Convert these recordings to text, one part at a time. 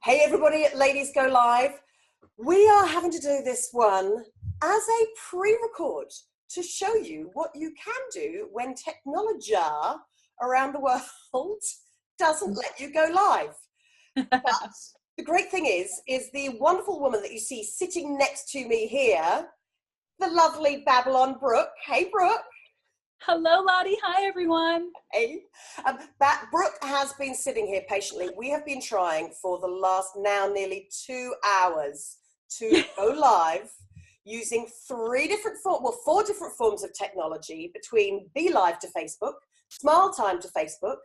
Hey everybody at Ladies Go Live. We are having to do this one as a pre-record to show you what you can do when technology around the world doesn't let you go live. But the great thing is the wonderful woman that you see sitting next to me here, the lovely Babylon Brooke. Hey Brooke. Hello, Lottie. Hi, everyone. Hey. Brooke has been sitting here patiently. We have been trying for the last now nearly 2 hours to go live using four different forms of technology between Be Live to Facebook, Smile Time to Facebook,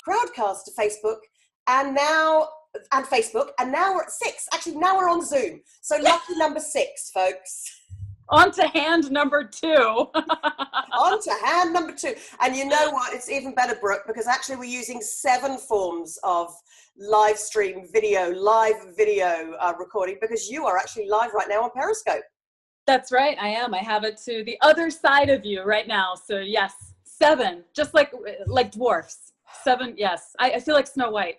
Crowdcast to Facebook, and now we're at 6. Actually, now we're on Zoom. So lucky number 6, folks. On to hand number 2. On to hand number 2. And you know what? It's even better, Brooke, because actually we're using 7 forms of live video recording, because you are actually live right now on Periscope. That's right. I am. I have it to the other side of you right now. So yes, 7, just like dwarfs. 7. Yes. I feel like Snow White.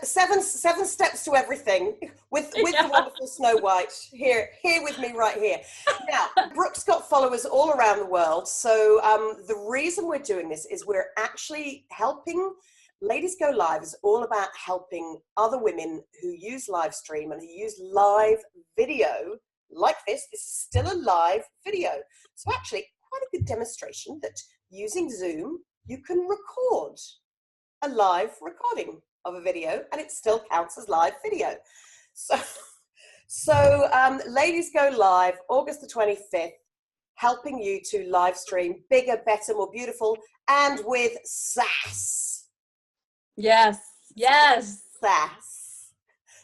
Seven steps to everything with the wonderful Snow White here with me right here. Now, Brooke's got followers all around the world. So the reason we're doing this is we're actually helping. Ladies Go Live is all about helping other women who use live stream and who use live video like this. This is still a live video. So actually quite a good demonstration that using Zoom, you can record a live recording of a video and it still counts as live video. So Ladies Go Live, August the 25th, helping you to live stream bigger, better, more beautiful, and with sass. Yes. Sass.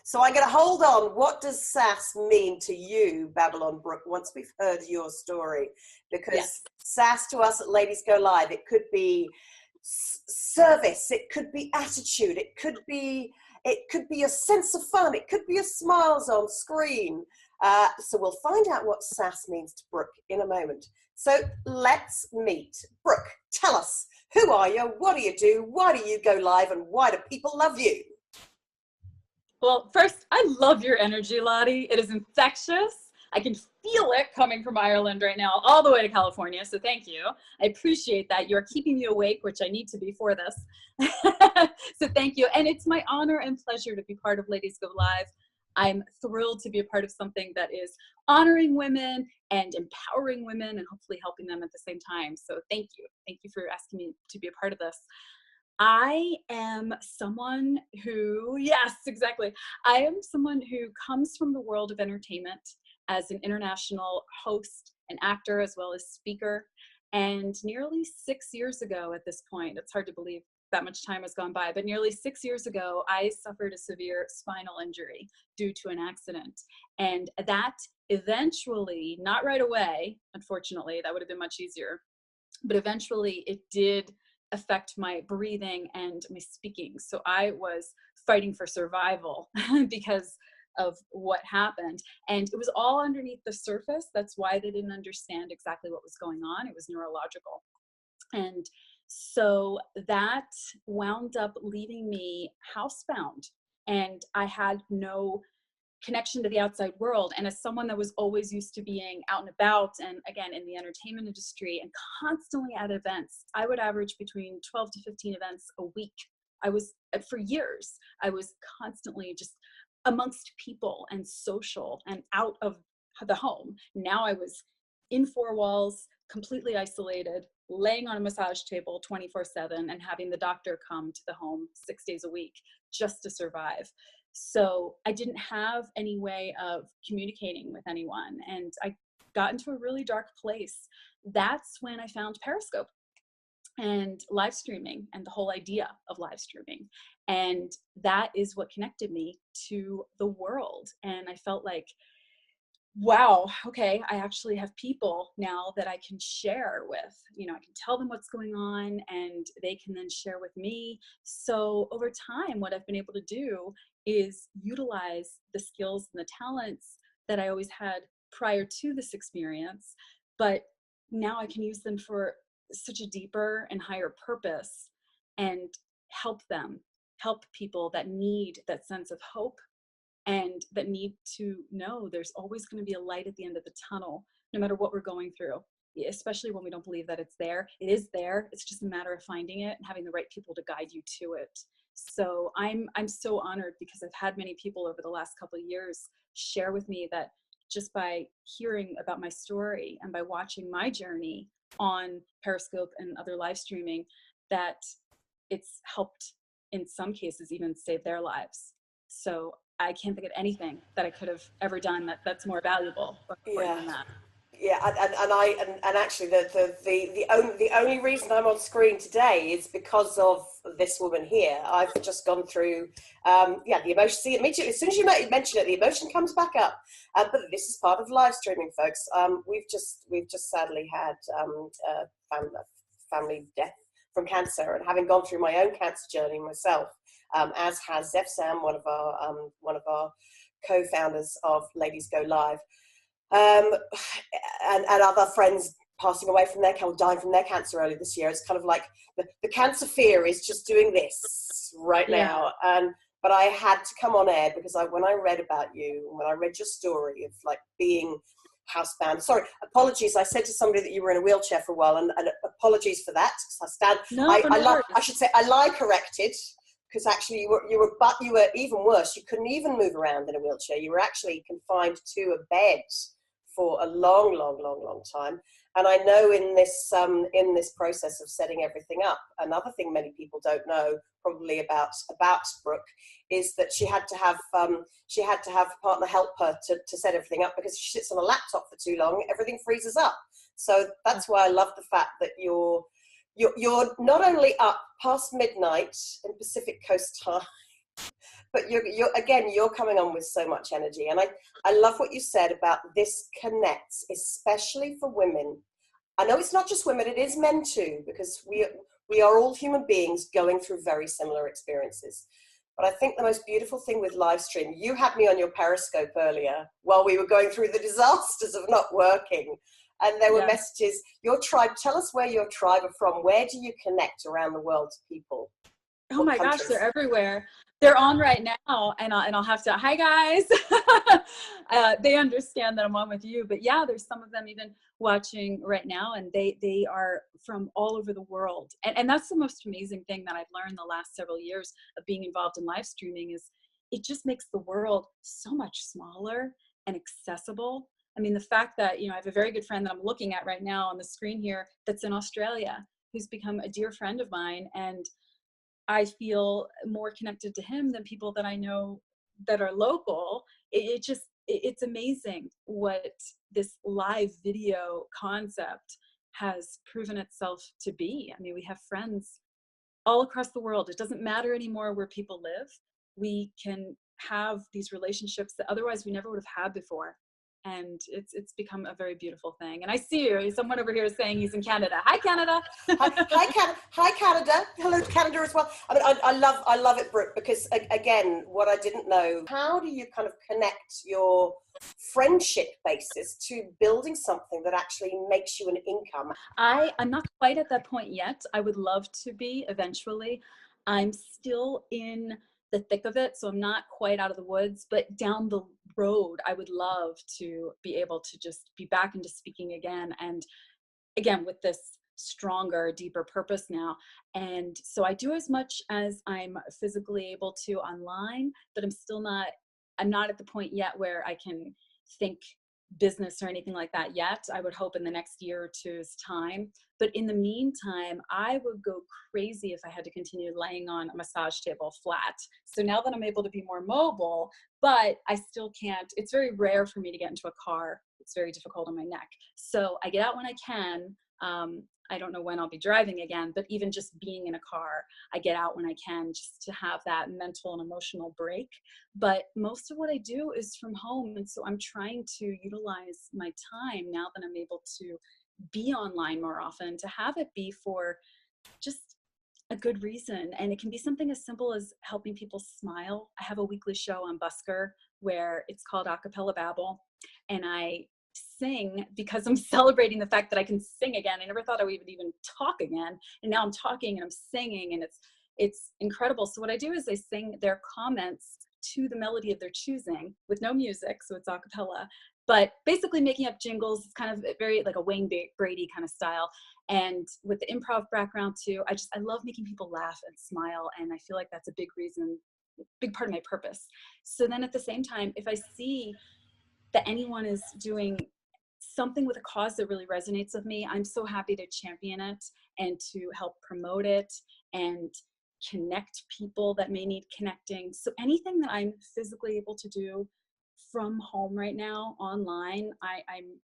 So I'm going to hold on. What does sass mean to you, Babylon Brooke, once we've heard your story? Because sass to us at Ladies Go Live, it could be service, it could be attitude, it could be a sense of fun, it could be a smiles on screen. So we'll find out what sass means to Brooke in a moment. So let's meet Brooke. Tell us, who are you, what do you do, why do you go live, and why do people love you? Well, first, I love your energy, Lottie. It is infectious. I can feel it coming from Ireland right now, all the way to California, so thank you. I appreciate that. You're keeping me awake, which I need to be for this. So thank you. And it's my honor and pleasure to be part of Ladies Go Live. I'm thrilled to be a part of something that is honoring women and empowering women and hopefully helping them at the same time. So thank you. Thank you for asking me to be a part of this. I am someone who, yes, exactly. I am someone who comes from the world of entertainment as an international host and actor, as well as speaker. And nearly 6 years ago at this point, it's hard to believe that much time has gone by, but nearly 6 years ago, I suffered a severe spinal injury due to an accident. And that eventually, not right away, unfortunately, that would have been much easier, but eventually it did affect my breathing and my speaking. So I was fighting for survival because of what happened. And it was all underneath the surface. That's why they didn't understand exactly what was going on. It was neurological. And so that wound up leaving me housebound. And I had no connection to the outside world. And as someone that was always used to being out and about, and again, in the entertainment industry and constantly at events, I would average between 12 to 15 events a week. For years, I was constantly just amongst people and social and out of the home. Now I was in 4 walls, completely isolated, laying on a massage table 24/7 and having the doctor come to the home 6 days a week just to survive. So I didn't have any way of communicating with anyone. And I got into a really dark place. That's when I found Periscope and live streaming and the whole idea of live streaming. And that is what connected me to the world. And I felt like, wow, okay, I actually have people now that I can share with. You know, I can tell them what's going on and they can then share with me. So over time, what I've been able to do is utilize the skills and the talents that I always had prior to this experience, but now I can use them for such a deeper and higher purpose and help them help people that need that sense of hope and that need to know there's always going to be a light at the end of the tunnel, no matter what we're going through, especially when we don't believe that it's there. It is there. It's just a matter of finding it and having the right people to guide you to it. So I'm so honored because I've had many people over the last couple of years share with me that just by hearing about my story and by watching my journey on Periscope and other live streaming, that it's helped in some cases even save their lives. So I can't think of anything that I could have ever done that's more valuable or important than that. Yeah, and actually the only reason I'm on screen today is because of this woman here. I've just gone through the emotion. See, immediately as soon as you mention it, the emotion comes back up. But this is part of live streaming, folks. We've just sadly had family death from cancer, and having gone through my own cancer journey myself, as has Zef Sam, one of our co-founders of Ladies Go Live. And other friends passing away from dying from their cancer early this year. It's kind of like the cancer fear is just doing this right now. But I had to come on air because when I read about you, when I read your story of like being housebound. Sorry, apologies. I said to somebody that you were in a wheelchair for a while, and apologies for that. I should say I lie corrected. Because actually you were even worse. You couldn't even move around in a wheelchair. You were actually confined to a bed for a long time. And I know in this process of setting everything up, another thing many people don't know probably about Brooke is that she had to have a partner help her to set everything up, because if she sits on a laptop for too long, everything freezes up. So that's why I love the fact that you're not only up past midnight in Pacific Coast time, but you're coming on with so much energy. And I love what you said about this connects, especially for women. I know it's not just women, it is men too, because we are all human beings going through very similar experiences. But I think the most beautiful thing with live stream, you had me on your Periscope earlier while we were going through the disasters of not working. And there were messages, your tribe, tell us where your tribe are from. Where do you connect around the world to people? Oh my gosh, they're everywhere. They're on right now, and I'll have to, hi guys. They understand that I'm on with you, but yeah, there's some of them even watching right now, and they are from all over the world. And that's the most amazing thing that I've learned the last several years of being involved in live streaming is it just makes the world so much smaller and accessible. I mean, the fact that, I have a very good friend that I'm looking at right now on the screen here that's in Australia, who's become a dear friend of mine. And I feel more connected to him than people that I know that are local. It's amazing what this live video concept has proven itself to be. I mean, we have friends all across the world. It doesn't matter anymore where people live. We can have these relationships that otherwise we never would have had before. And it's become a very beautiful thing. And I see you. Someone over here is saying he's in Canada. Hi, Canada. Hi, Canada. Hello to Canada as well. I mean, I love it, Brooke, because again, what I didn't know, how do you kind of connect your friendship basis to building something that actually makes you an income? I'm not quite at that point yet. I would love to be eventually. I'm still in the thick of it, so I'm not quite out of the woods, but down the road, I would love to be able to just be back into speaking again, and again with this stronger, deeper purpose now. And so I do as much as I'm physically able to online, but I'm not at the point yet where I can think business or anything like that yet. I would hope in the next year or two's time. But in the meantime, I would go crazy if I had to continue laying on a massage table flat. So now that I'm able to be more mobile, but I still can't, it's very rare for me to get into a car. It's very difficult on my neck. So I get out when I can. I don't know when I'll be driving again, but even just being in a car, I get out when I can just to have that mental and emotional break. But most of what I do is from home. And so I'm trying to utilize my time now that I'm able to be online more often, to have it be for just a good reason. And it can be something as simple as helping people smile. I have a weekly show on Busker where it's called Acapella Babble. And I sing because I'm celebrating the fact that I can sing again. I never thought I would even talk again. And now I'm talking and I'm singing, and it's incredible. So what I do is I sing their comments to the melody of their choosing with no music, so it's a cappella, but basically making up jingles. It's kind of very like a Wayne Brady kind of style. And with the improv background too, I love making people laugh and smile. And I feel like that's a big part of my purpose. So then at the same time, if I see that anyone is doing something with a cause that really resonates with me, I'm so happy to champion it and to help promote it and connect people that may need connecting. So anything that I'm physically able to do from home right now online,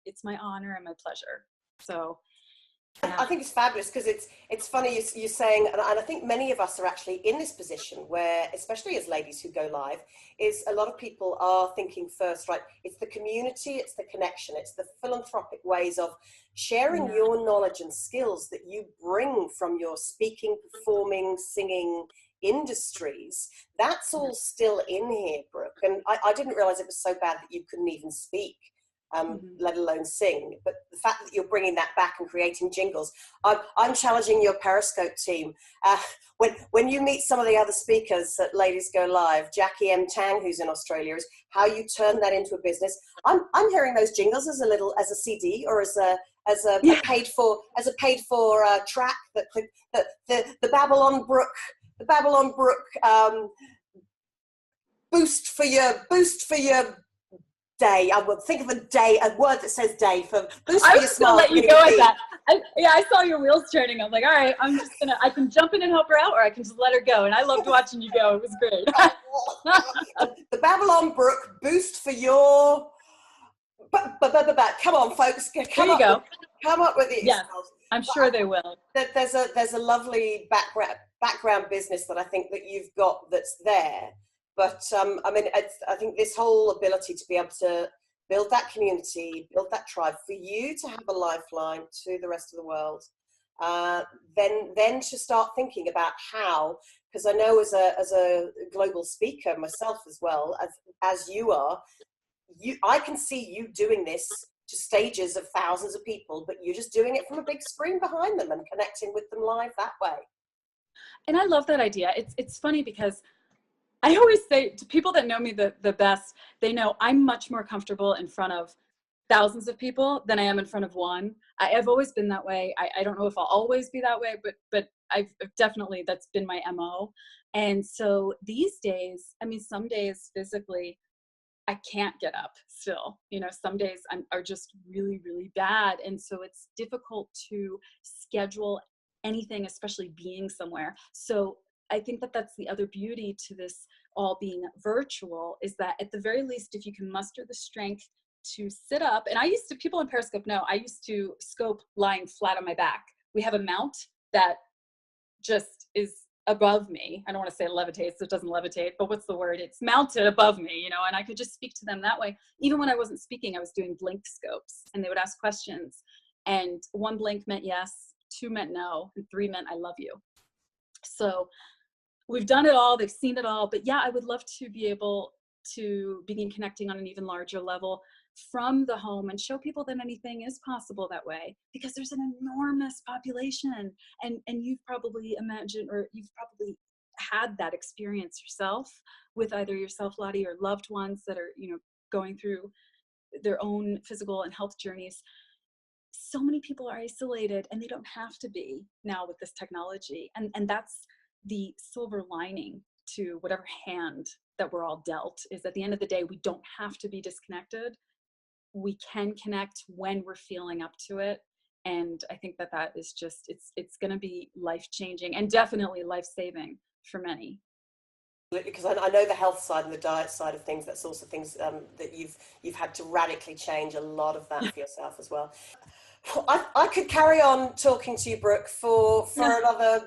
it's my honor and my pleasure. So yeah. I think it's fabulous because it's funny you're saying, and I think many of us are actually in this position where, especially as ladies who go live, is a lot of people are thinking first, right? It's the community, it's the connection, it's the philanthropic ways of sharing your knowledge and skills that you bring from your speaking, performing, singing industries. That's all still in here, Brooke. And I didn't realize it was so bad that you couldn't even speak. Let alone sing. But the fact that you're bringing that back and creating jingles, I'm challenging your Periscope team. When you meet some of the other speakers at Ladies Go Live, Jackie M. Tang, who's in Australia, is how you turn that into a business. I'm hearing those jingles as a CD or as a paid for track that the Babylon Brooke boost for your day. I would think of a word that says day for boost for your smile. I was going to let you go with that. I saw your wheels turning. I'm like, all right, I can jump in and help her out, or I can just let her go. And I loved watching you go. It was great. The Babylon Brooke boost for your, come on, folks. Come up with it. Yes, I'm sure they will. There's a lovely background business that I think that you've got that's there. But I think this whole ability to be able to build that community, build that tribe, for you to have a lifeline to the rest of the world, then to start thinking about how, because I know as a global speaker myself as well, as you are, I can see you doing this to stages of thousands of people, but you're just doing it from a big screen behind them and connecting with them live that way. And I love that idea. It's funny because I always say to people that know me the best, they know I'm much more comfortable in front of thousands of people than I am in front of one. I've always been that way. I don't know if I'll always be that way, but I've definitely, that's been my MO. And so these days, some days physically, I can't get up still. Some days are just really, really bad. And so it's difficult to schedule anything, especially being somewhere. So I think that that's the other beauty to this all being virtual, is that at the very least, if you can muster the strength to sit up, and people in Periscope know, I used to scope lying flat on my back. We have a mount that just is above me. I don't want to say levitates, it doesn't levitate, but what's the word? It's mounted above me, and I could just speak to them that way. Even when I wasn't speaking, I was doing blink scopes, and they would ask questions, and 1 blink meant yes, 2 meant no, and 3 meant I love you. So we've done it all, they've seen it all, but yeah, I would love to be able to begin connecting on an even larger level from the home and show people that anything is possible that way, because there's an enormous population, and you've probably imagined, or you've probably had that experience yourself with either yourself, Lottie, or loved ones that are, going through their own physical and health journeys. So many people are isolated, and they don't have to be now with this technology, and that's the silver lining to whatever hand that we're all dealt, is at the end of the day, we don't have to be disconnected. We can connect when we're feeling up to it. And I think that is just, it's going to be life-changing and definitely life-saving for many. Because I know the health side and the diet side of things, that's also things that you've had to radically change a lot of that for yourself as well. I could carry on talking to you, Brooke, for another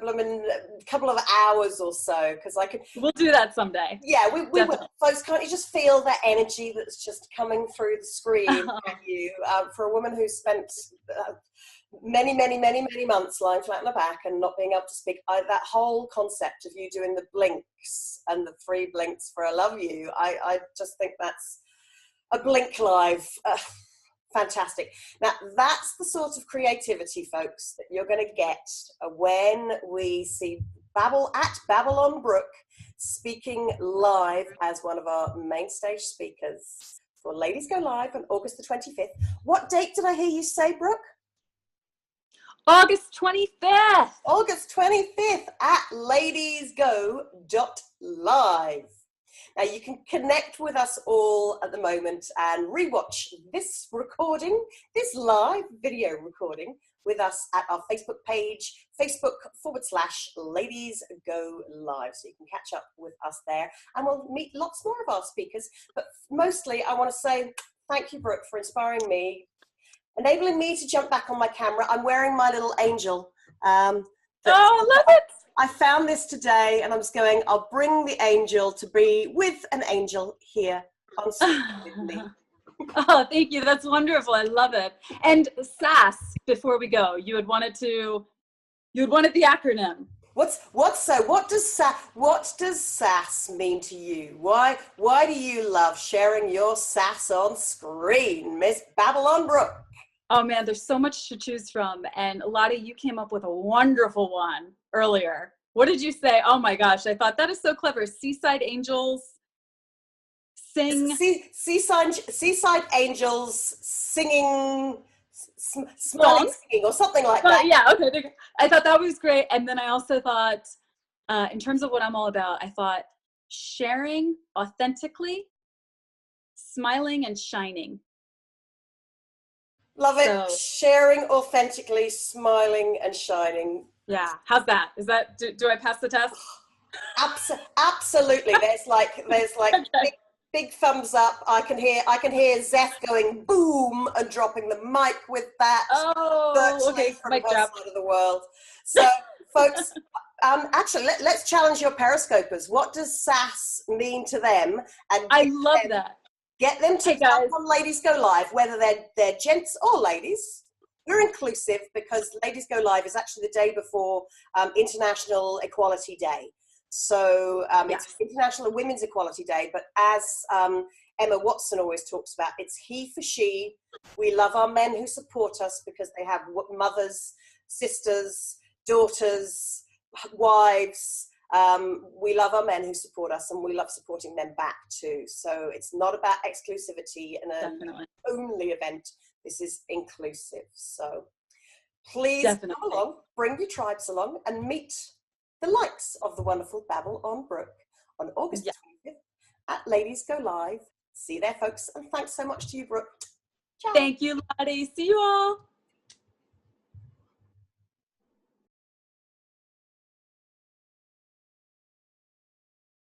couple of hours or so, because I could. We'll do that someday. Yeah, we will. Folks, can't you just feel that energy that's just coming through the screen at you? For a woman who spent many months lying flat on her back and not being able to speak, that whole concept of you doing the blinks and the 3 blinks for I love you, I just think that's a blink live. Fantastic. Now, that's the sort of creativity, folks, that you're going to get when we see Babylon Brooke, speaking live as one of our main stage speakers for Ladies Go Live on August the 25th. What date did I hear you say, Brooke? August 25th. August 25th at ladiesgo.live. Now you can connect with us all at the moment and rewatch this recording, this live video recording with us at our Facebook page, Facebook.com/Ladies Go Live. So you can catch up with us there and we'll meet lots more of our speakers. But mostly I want to say thank you, Brooke, for inspiring me, enabling me to jump back on my camera. I'm wearing my little angel. Oh, I love it. I found this today and I was going, I'll bring the angel to be with an angel here on screen with me. Oh, thank you. That's wonderful. I love it. And SAS, before we go, you had wanted the acronym. What does SAS mean to you? Why do you love sharing your SAS on screen, Miss Babylon Brooke? Oh man, there's so much to choose from. And Lottie, you came up with a wonderful one earlier. What did you say? Oh my gosh, I thought that is so clever. Seaside Angels sing. Seaside Angels singing, smiling singing or something like that. Yeah, okay. I thought that was great. And then I also thought, in terms of what I'm all about, I thought sharing authentically, smiling and shining. Love it. So, sharing authentically, smiling and shining. Yeah. How's that? Is that, do I pass the test? Absolutely. There's like okay. big thumbs up. I can hear Zeph going boom and dropping the mic with that. Oh, okay. From her side of the world. So, folks, actually, let's challenge your periscopers. What does SAS mean to them? And I love that. Get them to jump on Ladies Go Live, whether they're gents or ladies. We're inclusive because Ladies Go Live is actually the day before International Equality Day. So it's International Women's Equality Day, but as Emma Watson always talks about, it's he for she. We love our men who support us because they have mothers, sisters, daughters, wives. We love our men who support us and we love supporting them back too. So it's not about exclusivity and an only event. This is inclusive. So please come along, bring your tribes along and meet the likes of the wonderful Babylon Brooke on August 25th at Ladies Go Live. See you there, folks. And thanks so much to you, Brooke. Ciao. Thank you, Lottie. See you all.